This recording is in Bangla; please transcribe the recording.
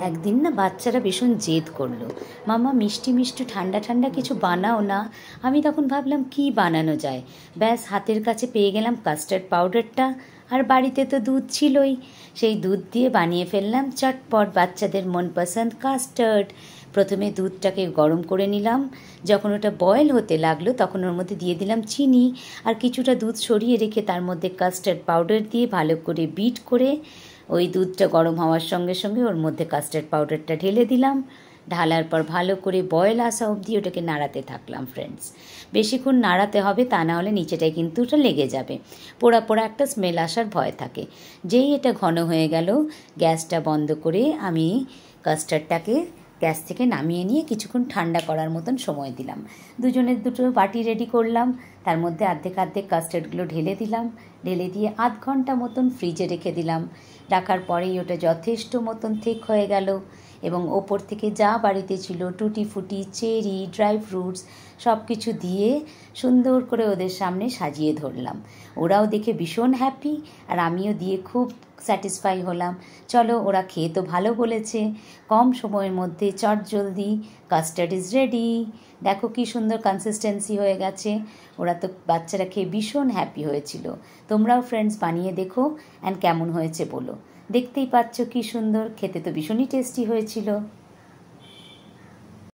একদিন না বাচ্চারা ভীষণ জেদ করলো, মামা মিষ্টি মিষ্টি ঠান্ডা ঠান্ডা কিছু বানাও না। আমি তখন ভাবলাম কি বানানো যায়। ব্যাস হাতের কাছে পেয়ে গেলাম কাস্টার্ড পাউডারটা, আর বাড়িতে তো দুধ ছিলই। সেই দুধ দিয়ে বানিয়ে ফেললাম চটপট বাচ্চাদের মনপসন্দ কাস্টার্ড। প্রথমে দুধটাকে গরম করে নিলাম, যখন ওটা বয়েল হতে লাগলো তখন ওর মধ্যে দিয়ে দিলাম চিনি, আর কিছুটা দুধ সরিয়ে রেখে তার মধ্যে কাস্টার্ড পাউডার দিয়ে ভালো করে বিট করে ওই দুধটা গরম হওয়ার সঙ্গে সঙ্গে ওর মধ্যে কাস্টার্ড পাউডারটা ঢেলে দিলাম। ঢালার পর ভালো করে বয়েল আসা অবধি ওটাকে নাড়াতে থাকলাম ফ্রেন্ডস। বেশিক্ষণ নাড়াতে হবে, তা না হলে নিচেটায় কিন্তু ওটা লেগে যাবে, পোড়া পোড়া একটা স্মেল আসার ভয় থাকে। যেই এটা ঘন হয়ে গেল, গ্যাসটা বন্ধ করে আমি কাস্টার্ডটাকে গ্যাস থেকে নামিয়ে নিয়ে কিছুক্ষণ ঠান্ডা করার মতন সময় দিলাম। দুজনের দুটো বাটি রেডি করলাম, তার মধ্যে অর্ধেক অর্ধেক কাস্টার্ডগুলো ঢেলে দিলাম। ঢেলে দিয়ে আধ ঘন্টা মতন ফ্রিজে রেখে দিলাম। রাখার পরেই ওটা যথেষ্ট মতন ঠিক হয়ে গেল, এবং ওপর থেকে যা বাড়িতে ছিল টুটি ফুটি, চেরি, ড্রাই ফ্রুটস সব কিছু দিয়ে সুন্দর করে ওদের সামনে সাজিয়ে ধরলাম। ওরাও দেখে ভীষণ হ্যাপি, আর আমিও দিয়ে খুব স্যাটিসফাই হলাম। চলো, ওরা খেয়ে তো ভালো বলেছে। কম সময়ের মধ্যে চটজলদি কাস্টার্ড ইজ রেডি। দেখো কি সুন্দর কনসিস্টেন্সি হয়ে গেছে। ওরা তো বাচ্চারা খেয়ে ভীষণ হ্যাপি হয়েছিল। তোমরাও ফ্রেন্ডস বানিয়ে দেখো অ্যান্ড কেমন হয়েছে বলো। দেখতেই পাচ্ছ কি সুন্দর, খেতে তো ভীষণই টেস্টি হয়েছিল।